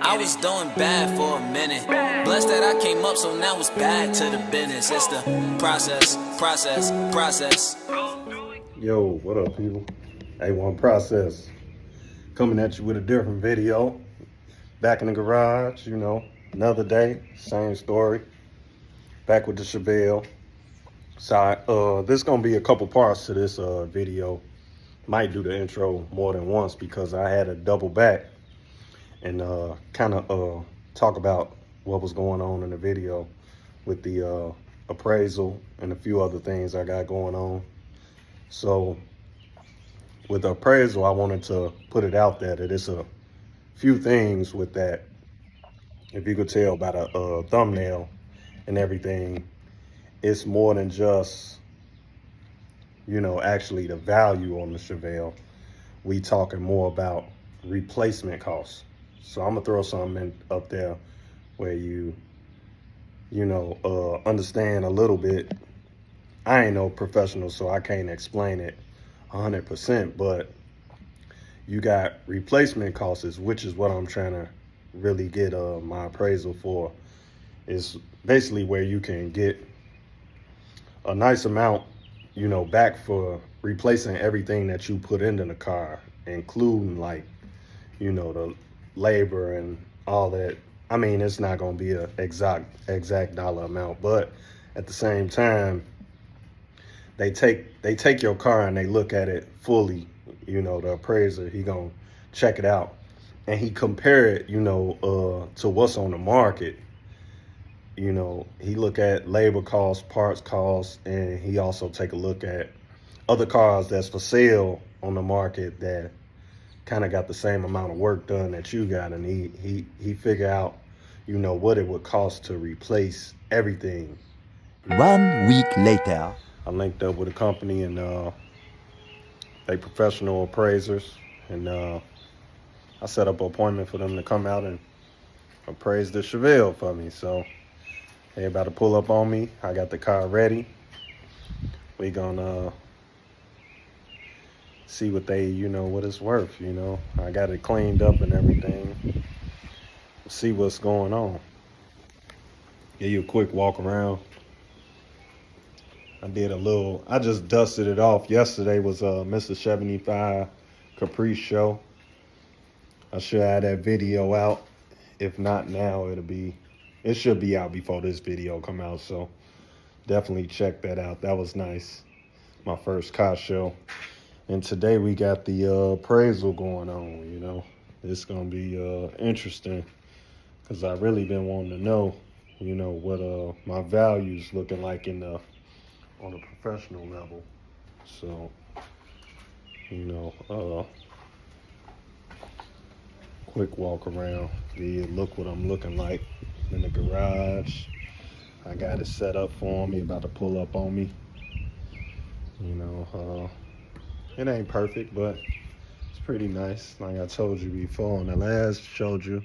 I was doing bad for a minute. Blessed that I came up, so now it's back to the business. It's the process. Yo, what up, people? A1 Process coming at you with a different video. Back in the garage, you know, another day, same story. Back with the Chevelle. So this gonna be a couple parts to this video. Might do the intro more than once because I had to double back and kind of talk about what was going on in the video with the appraisal and a few other things I got going on. So with the appraisal, I wanted to put it out there that it's a few things with that. If you could tell by the thumbnail and everything, it's more than just, you know, actually the value on the Chevelle. We talking more about replacement costs. So I'm gonna throw something up there where you understand a little bit. I ain't no professional, so I can't explain it 100%, but you got replacement costs, which is what I'm trying to really get my appraisal for. Is basically where you can get a nice amount, you know, back for replacing everything that you put into the car, including, like, you know, the labor and all that. I mean, it's not going to be a exact dollar amount, but at the same time, they take your car and they look at it fully. You know, the appraiser, he gonna check it out and he compare it, you know, to what's on the market. You know, he look at labor costs, parts costs, and he also take a look at other cars that's for sale on the market that kind of got the same amount of work done that you got, and he figure out, you know, what it would cost to replace everything. 1 week later, I linked up with a company and they professional appraisers, and I set up an appointment for them to come out and appraise the Chevelle for me. So they about to pull up on me. I got the car ready. We gonna see what they, you know, what it's worth. You know, I got it cleaned up and everything. See what's going on. Give you a quick walk around. I just dusted it off. Yesterday was Mr. 75 Caprice show. I should have that video out. If not now, it should be out before this video come out. So definitely check that out. That was nice. My first car show. And today we got the appraisal going on, you know. It's gonna be interesting because I really been wanting to know, you know, what my values looking like on a professional level. So, you know, quick walk around. Look what I'm looking like in the garage. I got it set up for me, about to pull up on me. You know, it ain't perfect, but it's pretty nice. Like I told you before, on the last showed you,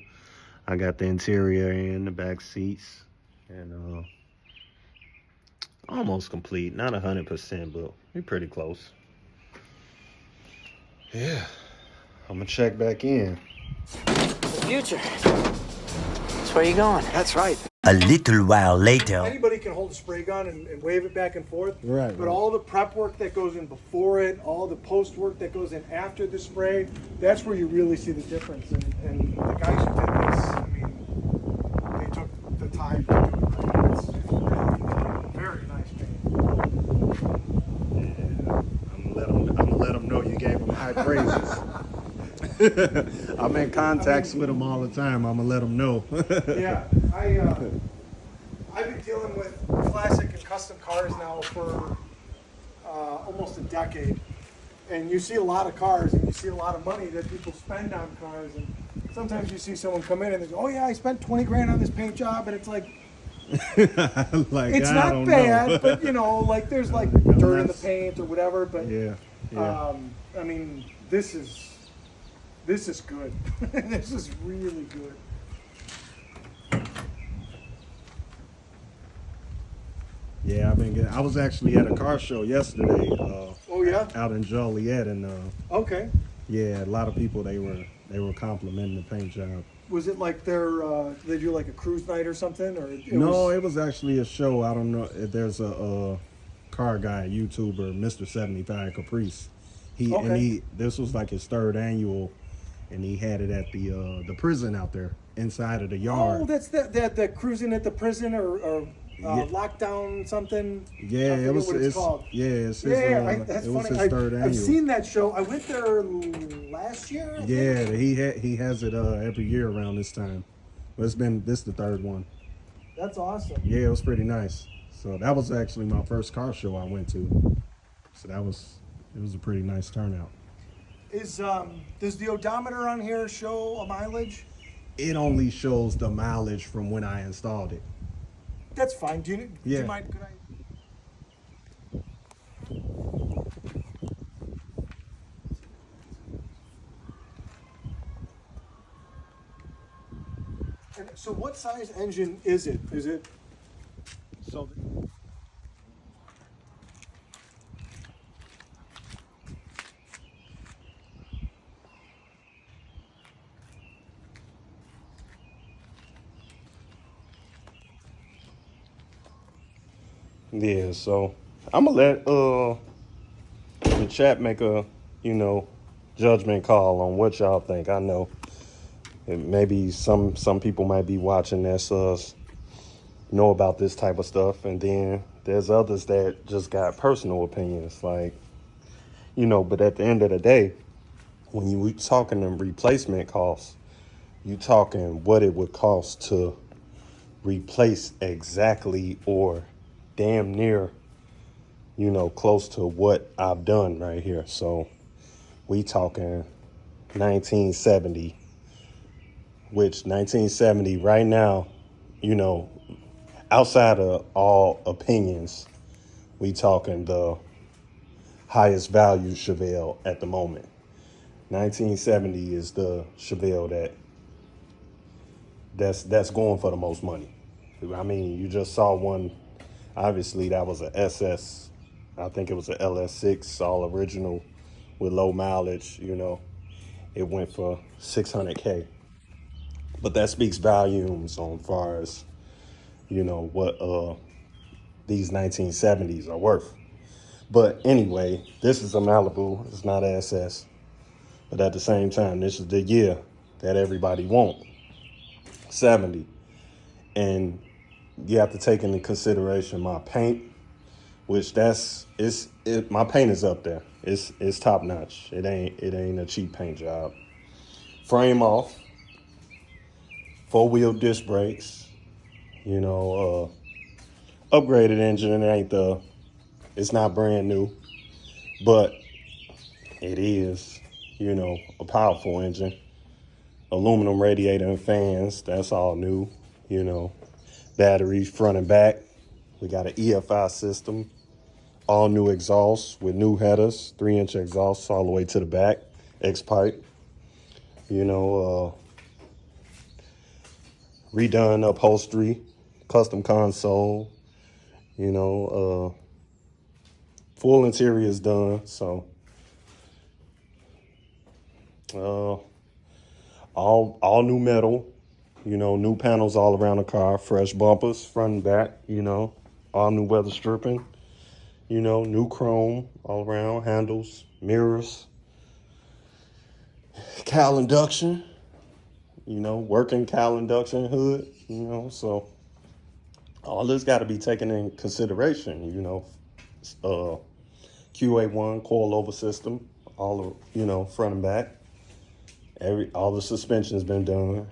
I got the interior and the back seats, and almost complete, not 100%, but we're pretty close. Yeah, I'm gonna check back in. The future. That's where you going. That's right. a little while later. Anybody can hold a spray gun and wave it back and forth. Right. But all the prep work that goes in before it, all the post work that goes in after the spray, that's where you really see the difference. And the guys who did this, I mean, they took the time to do it. Right? It's really very nice paint. Yeah, I'm gonna let them know you gave them high praises. I'm in contacts with them all the time. I'm gonna let them know. Yeah, I've been dealing with classic and custom cars now for almost a decade, and you see a lot of cars and you see a lot of money that people spend on cars, and sometimes you see someone come in and they go, "Oh yeah, I spent 20 grand on this paint job," and it's like, like it's not bad, but you know, like there's like dirt in the paint or whatever. But yeah. I mean, this is good. This is really good. Yeah, I was actually at a car show yesterday. Oh yeah. Out in Joliet, and Okay. yeah, a lot of people they were complimenting the paint job. Was it like they do like a cruise night or something, or It was actually a show. I don't know. There's a car guy, YouTuber, Mr. 75 Caprice. This was like his third annual, and he had it at the prison out there inside of the yard. Oh, that's that cruising at the prison or Yeah. lockdown something. Yeah, I forget what it's called. Yeah, it's his, That's it was funny. his third annual. I've seen that show. I went there last year. I think. He has it every year around this time. But this the third one. That's awesome. Yeah, it was pretty nice. So that was actually my first car show I went to. So it was a pretty nice turnout. Does the odometer on here show a mileage? It only shows the mileage from when I installed it. That's fine. Do you Yeah. mind? Could I? And so, what size engine is it? Is it so? Yeah, so I'm gonna let the chat make a judgment call on what y'all think. I know maybe some people might be watching that's know about this type of stuff, and then there's others that just got personal opinions, like But at the end of the day, when you talking in replacement costs, you talking what it would cost to replace exactly or damn near, close to what I've done right here. So we talking 1970, which 1970 right now, outside of all opinions, we talking the highest value Chevelle at the moment. 1970 is the Chevelle that's going for the most money. I mean, you just saw one. Obviously, that was a SS. I think it was a LS6, all original with low mileage. It went for $600K. But that speaks volumes on far as, what these 1970s are worth. But anyway, this is a Malibu. It's not an SS. But at the same time, this is the year that everybody wants. 70. And you have to take into consideration my paint, which my paint is up there. It's top notch. It ain't a cheap paint job. Frame off, 4-wheel disc brakes, upgraded engine. It's not brand new, but it is, a powerful engine. Aluminum radiator and fans, that's all new, batteries front and back. We got an EFI system, all new exhausts with new headers, 3-inch exhausts all the way to the back, X-pipe, redone upholstery, custom console, full interior is done. So, all new metal, new panels all around the car, fresh bumpers, front and back, all new weather stripping, new chrome all around, handles, mirrors, cowl induction, working cowl induction hood, so all this got to be taken in consideration, QA1 coilover system, all front and back. All the suspension's been done,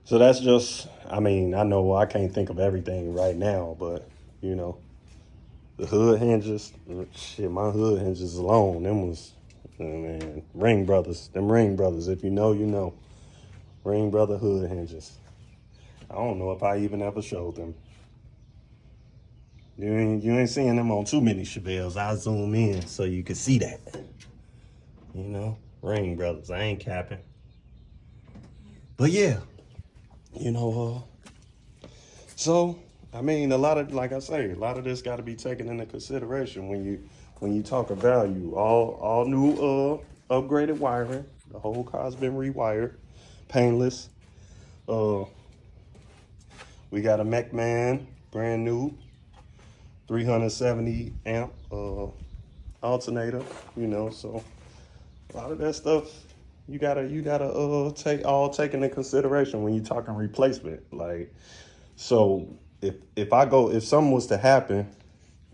So that's just, I know I can't think of everything right now, but, the hood hinges, my hood hinges alone, them was, Ring Brothers, if you know, you know. Ring Brother hood hinges. I don't know if I even ever showed them. You ain't seeing them on too many Chevelles. I zoom in so you can see that. Ring Brothers, I ain't capping. But yeah, so a lot of, like I say, a lot of this got to be taken into consideration when you talk of value. All new upgraded wiring. The whole car's been rewired. painless. We got a McMahon, brand new, 370 amp alternator, you know, so a lot of that stuff you gotta take into consideration when you're talking replacement. Like, so if something was to happen,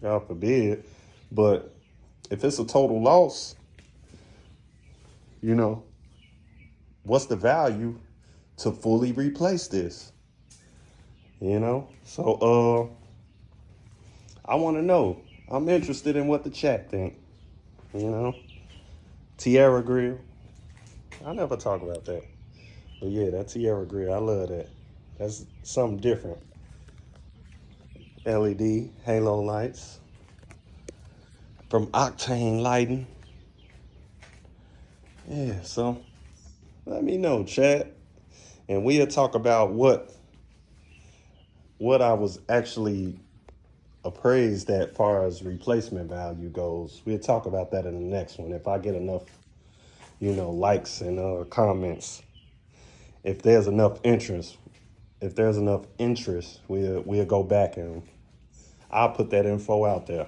God forbid, but if it's a total loss, you know, what's the value to fully replace this? You know? So I want to know. I'm interested in what the chat think. You know? Tierra Grill. I never talk about that. But yeah, that Tierra Grill, I love that. That's something different. LED, halo lights. From Octane Lighting. Yeah, so let me know, chat. And we'll talk about what I was actually appraised at far as replacement value goes. We'll talk about that in the next one. If I get enough, you know, likes and comments. If there's enough interest, we'll go back and I'll put that info out there.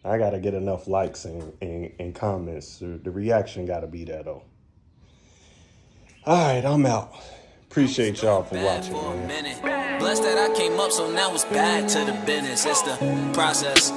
I gotta get enough likes and comments. The reaction gotta be there though. All right, I'm out. Appreciate y'all for watching, man. Blessed that I came up, so now it's back to the business. It's the process.